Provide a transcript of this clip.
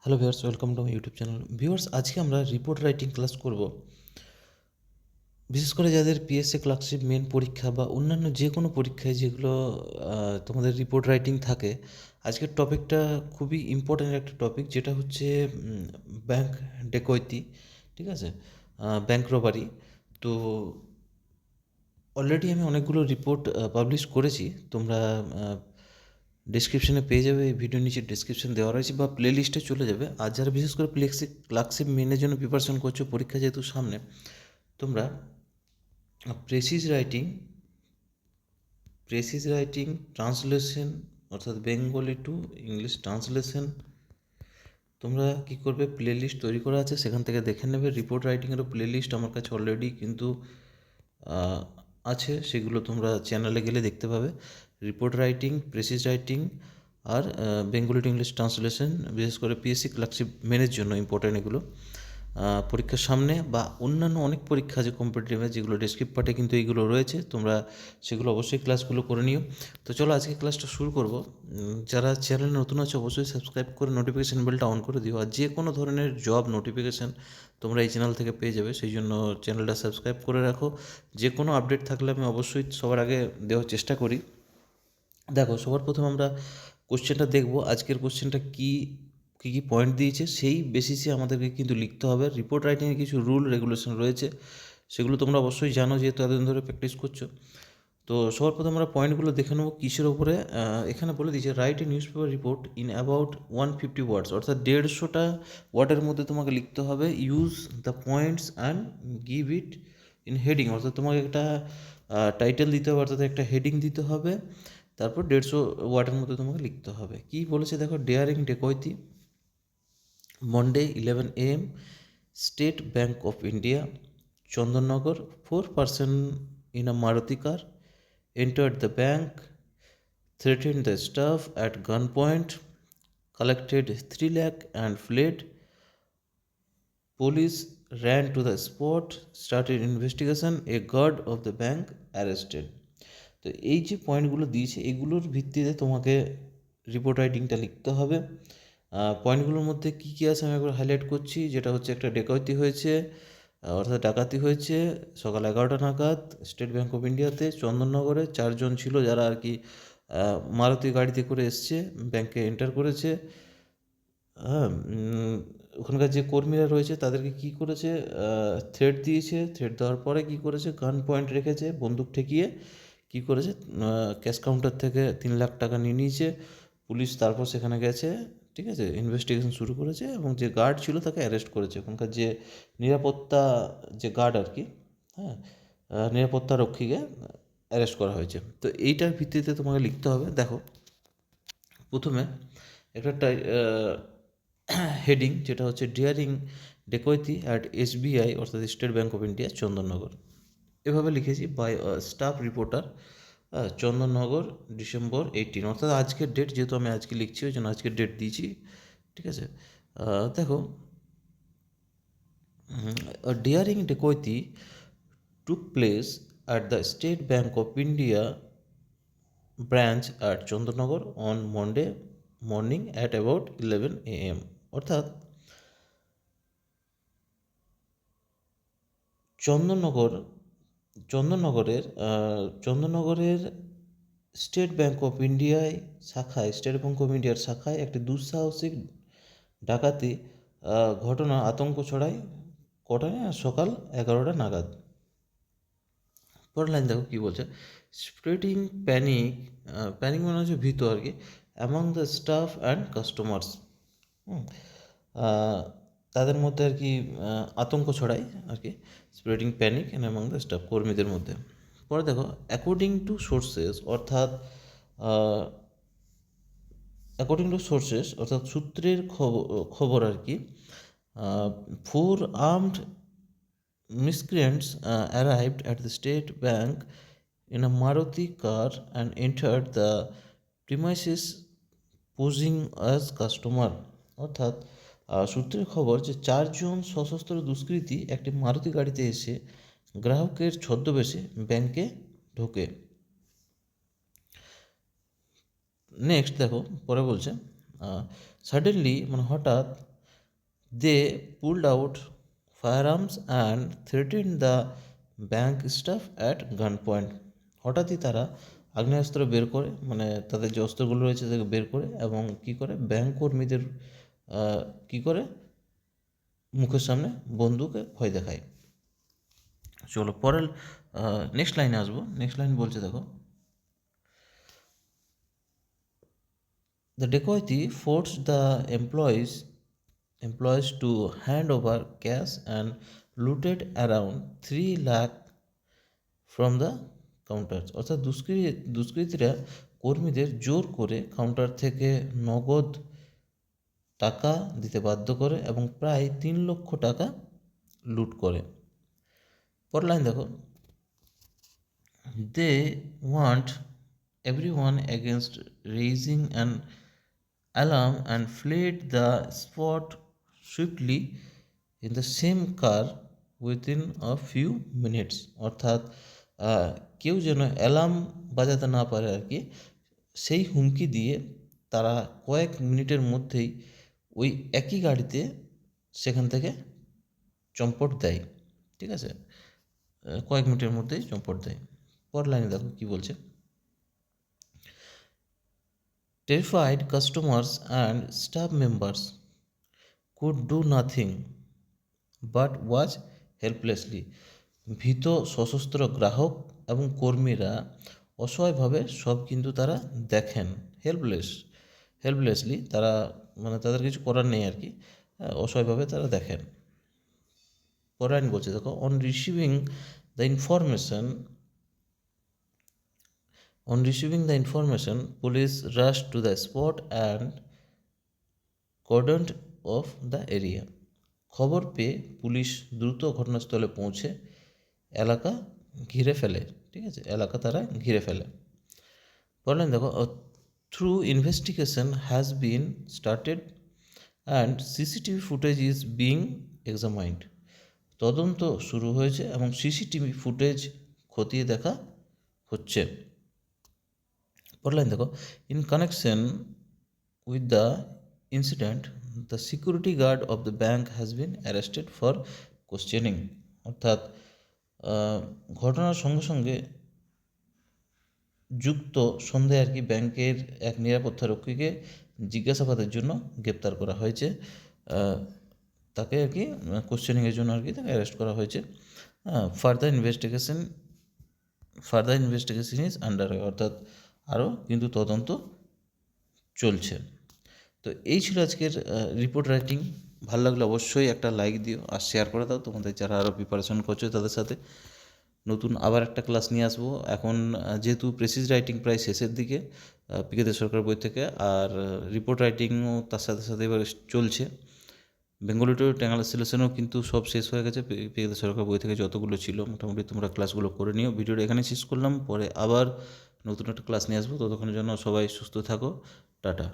Hello viewers, welcome to my YouTube channel. Viewers, আজকে আমরা report writing class করব। বিশেষ করে যাদের পিএসসি ক্লার্কশিপ মেন পরীক্ষা বা অন্যান্য যে কোনো পরীক্ষায় যেগুলো তোমাদের রিপোর্ট রাইটিং থাকে, আজকের টপিকটা খুবই ইম্পর্ট্যান্ট একটা টপিক, যেটা হচ্ছে ব্যাংক ডেকয়তি। ঠিক আছে, ব্যাংক রবারি। তো অলরেডি আমি অনেকগুলো রিপোর্ট পাবলিশ করেছি। তোমরা ডিসক্রিপশনে পেয়ে যাবে, এই ভিডিও নিচে ডিসক্রিপশন দেওয়া রয়েছে বা প্লে লিস্টে চলে যাবে। আর যারা বিশেষ করে ক্লার্কশিপ মেনের জন্য প্রিপারেশন করছো, পরীক্ষা যেহেতু সামনে, তোমরা প্রেসিজ রাইটিং ট্রান্সলেশন, অর্থাৎ বেঙ্গলি টু ইংলিশ ট্রান্সলেশন, তোমরা কী করবে, প্লে লিস্ট তৈরি করা আছে, সেখান থেকে দেখে নেবে। রিপোর্ট রাইটিংয়েরও প্লে লিস্ট আমার কাছে অলরেডি কিন্তু আছে, সেগুলো তোমরা চ্যানেলে গেলে দেখতে পাবে। রিপোর্ট রাইটিং, প্রেসিজ রাইটিং আর বেঙ্গলি টু ইংলিশ ট্রান্সলেশন, বিশেষ করে পিএসসি ক্লার্কশিপ মেনের জন্য ইম্পর্ট্যান্ট এগুলো। পরীক্ষার সামনে বা অন্যান্য অনেক পরীক্ষা আছে কম্পিটিটিভে, যেগুলো ডেসক্রিপ্ট পার্টে কিন্তু এইগুলো রয়েছে, তোমরা সেগুলো অবশ্যই ক্লাসগুলো করে নিও। তো চলো আজকে ক্লাসটা শুরু করব। যারা চ্যানেলে নতুন আছে অবশ্যই সাবস্ক্রাইব করে নোটিফিকেশান বেলটা অন করে দিও। আর যে কোনো ধরনের জব নোটিফিকেশান তোমরা এই চ্যানেল থেকে পেয়ে যাবে, সেই জন্য চ্যানেলটা সাবস্ক্রাইব করে রাখো। যে কোনো আপডেট থাকলে আমি অবশ্যই সবার আগে দেওয়ার চেষ্টা করি। দেখো, সবার প্রথমে আমরা কোশ্চেনটা দেখব। আজকের কোশ্চেনটা কী কী পয়েন্ট দিয়েছে সেই বেসিসে আমাদেরকে কিন্তু লিখতে হবে। রিপোর্ট রাইটিংয়ে কিছু রুল রেগুলেশন রয়েছে, সেগুলো তোমরা অবশ্যই জানো, যেহেতু এতদিন ধরে প্র্যাকটিস করছো। তো সবার প্রথমে আমরা পয়েন্টগুলো দেখে নেবো কিসের ওপরে। এখানে বলে দিয়েছে, write a news paper report in about 150 ওয়ার্ডস, অর্থাৎ 150টা ওয়ার্ডের মধ্যে তোমাকে লিখতে হবে। Use the points and give it in heading, অর্থাৎ তোমাকে একটা টাইটেল দিতে হবে, অর্থাৎ একটা হেডিং দিতে হবে। তারপর 150 ওয়ার্ডের মধ্যে তোমাকে লিখতে হবে। কী বলেছে দেখো, daring dacoity, Monday 11 AM, State bank of India, Chandannagar, 4 person in a Maruti car entered the bank, threatened the staff at gunpoint, collected 3 lakh and fled. Police ran to the spot, started investigation, a guard of the bank arrested. তো এই যে পয়েন্টগুলো দিয়েছে, এগুলোর ভিত্তিতে তোমাকে report রাইটিংটা লিখতে হবে। পয়েন্টগুলোর মধ্যে কী কী আছে আমি একবার হাইলাইট করছি। যেটা হচ্ছে, একটা ডেকায়তি হয়েছে, অর্থাৎ ডাকাতি হয়েছে সকাল 11টা নাগাদ স্টেট ব্যাঙ্ক অফ ইন্ডিয়াতে চন্দননগরে। 4 জন ছিল যারা আর কি মারুতি গাড়িতে করে এসছে, ব্যাংকে এন্টার করেছে। হ্যাঁ, ওখানকার যে কর্মীরা রয়েছে তাদেরকে কী করেছে, থ্রেট দিয়েছে। থ্রেট দেওয়ার পরে কী করেছে, গান পয়েন্ট রেখেছে, বন্দুক ঠেকিয়ে কী করেছে, ক্যাশ কাউন্টার থেকে 3 লাখ টাকা নিয়ে নিয়েছে। পুলিশ তারপর সেখানে গেছে, ঠিক আছে, ইনভেস্টিগেশন শুরু করেছে এবং যে গার্ড ছিল তাকে অ্যারেস্ট করেছে। ওখানকার যে নিরাপত্তা, যে গার্ড আর কি, হ্যাঁ, নিরাপত্তা রক্ষীকে অ্যারেস্ট করা হয়েছে। তো এইটার ভিত্তিতে তোমাকে লিখতে হবে। দেখো, প্রথমে একটা হেডিং, যেটা হচ্ছে ডিয়ারিং ডেকয়তি অ্যাট SBI, অর্থাৎ state bank of India, Chandannagar. এভাবে লিখেছি, by staff reporter, Chandannagar, December 18, অর্থাৎ আজকের ডেট, যেহেতু আমি আজকে লিখছি ওই জন্য আজকের ডেট দিয়েছি। ঠিক আছে, দেখো, ডিয়ারিং ডেকয়তি took place at the State Bank of India branch at Chandanagar on Monday morning at about 11 AM, অর্থাৎ চন্দননগরের স্টেট ব্যাঙ্ক অফ ইন্ডিয়ার শাখায় একটি দুঃসাহসিক ডাকাতি ঘটনা আতঙ্ক ছড়ায়। কটায়, সকাল 11টা নাগাদ। পরের লাইন দেখো কী বলছে, স্প্রেডিং প্যানিক, প্যানিক মানে হচ্ছে ভীত আর কি, among the staff and customers, তাদের মধ্যে আর কি আতঙ্ক ছড়ায় আর কি, spreading panic among the staff, কর্মীদের মধ্যে। পরে দেখো, অ্যাকর্ডিং টু সোর্সেস, অর্থাৎ সূত্রের খবর আর কি, 4 armed miscreants arrived at the state bank in a Maruti car and entered the premises posing as customer, অর্থাৎ সূত্রের খবর যে 4 জন সশস্ত্র দুষ্কৃতী একটি মারুতি গাড়িতে এসে গ্রাহকের ছদ্মবেশে ব্যাংকে ঢোকে। নেক্সট দেখো, পরে বলছে, সাডেনলি মানে হঠাৎ, They pulled out firearms and threatened the bank staff at gunpoint. হঠাৎই তারা আগ্নেয়াস্ত্র বের করে, মানে তাদের যে অস্ত্রগুলো রয়েছে তাদেরকে বের করে, এবং কী করে ব্যাংক কর্মীদের কী করে মুখের সামনে বন্দুকে ভয় দেখায়। চলো পরের নেক্সট লাইনে আসবো। নেক্সট লাইন বলছে দেখো, the dacoity forced the employees to hand over cash and looted around 3 lakh from the counters. অর্থাৎ দুষ্কৃতীরা কর্মীদের জোর করে কাউন্টার থেকে নগদ টাকা দিতে বাধ্য করে এবং প্রায় 3 লক্ষ টাকা লুট করে। পরের লাইন দেখো, they warned everyone against raising an alarm and fled the spot swiftly in the same car within a few minutes. অর্থাৎ কেউ যেন অ্যালার্ম বাজাতে না পারে আর কি, সেই হুমকি দিয়ে তারা কয়েক মিনিটের মধ্যেই ওই একই গাড়িতে সেখান থেকে চম্পট দেয়। ঠিক আছে, কয়েক মিনিটের মধ্যেই চম্পট দেয়। পরের লাইনে দেখো কী বলছে, terrified customers and staff members could do nothing but watch helplessly. ভীত সশস্ত্র গ্রাহক এবং কর্মীরা অসহায়ভাবে সব কিন্তু তারা দেখেন। হেল্পলেসলি তারা, মানে তাদের কিছু করার নেই আর কি, অসহায়ভাবে তারা দেখেন। পরের লাইন বলছে দেখো, on receiving the information, police rushed to the spot and cordoned off the area. খবর পেয়ে পুলিশ দ্রুত ঘটনাস্থলে পৌঁছে এলাকা ঘিরে ফেলে। ঠিক আছে, এলাকা তারা ঘিরে ফেলে। বললেন দেখো, through investigation has been started and CCTV footage is being examined. তদন্ত শুরু হয়েছে এবং সিসিটিভি ফুটেজ খতিয়ে দেখা হচ্ছে। পরের লাইন দেখো, in connection with the incident the security guard of the bank has been arrested for questioning. অর্থাৎ ঘটনার সঙ্গে সঙ্গে যুক্ত সন্দেহে আর কি ব্যাংকের এক নিরাপত্তারক্ষীকে জিজ্ঞাসাবাদের জন্য গ্রেপ্তার করা হয়েছে। তাকে আর কি কোশ্চেনিংয়ের জন্য আর কি তাকে অ্যারেস্ট করা হয়েছে। ফার্দার ইনভেস্টিগেশন ইজ আন্ডার, অর্থাৎ আরও কিন্তু তদন্ত চলছে। তো এই ছিল আজকের রিপোর্ট রাইটিং। ভালো লাগলে অবশ্যই একটা লাইক দিও আর শেয়ার করে দাও তোমাদের যারা আরও প্রিপারেশন করছো তাদের সাথে। নতুন আবার একটা ক্লাস নিয়ে আসবো। এখন যেহেতু প্রেসিজ রাইটিং প্রায় শেষের দিকে পিকে দে সরকার বই থেকে, আর রিপোর্ট রাইটিংও তার সাথে সাথে এবার চলছে। বেঙ্গলি টু ট্রান্সলেশনও কিন্তু সব শেষ হয়ে গেছে পিকে দে সরকার বই থেকে যতগুলো ছিল। মোটামুটি তোমরা ক্লাসগুলো করে নিও। ভিডিওটা এখানে শেষ করলাম, পরে আবার নতুন একটা ক্লাস নিয়ে আসবো। ততক্ষণের জন্য সবাই সুস্থ থাকো, টাটা।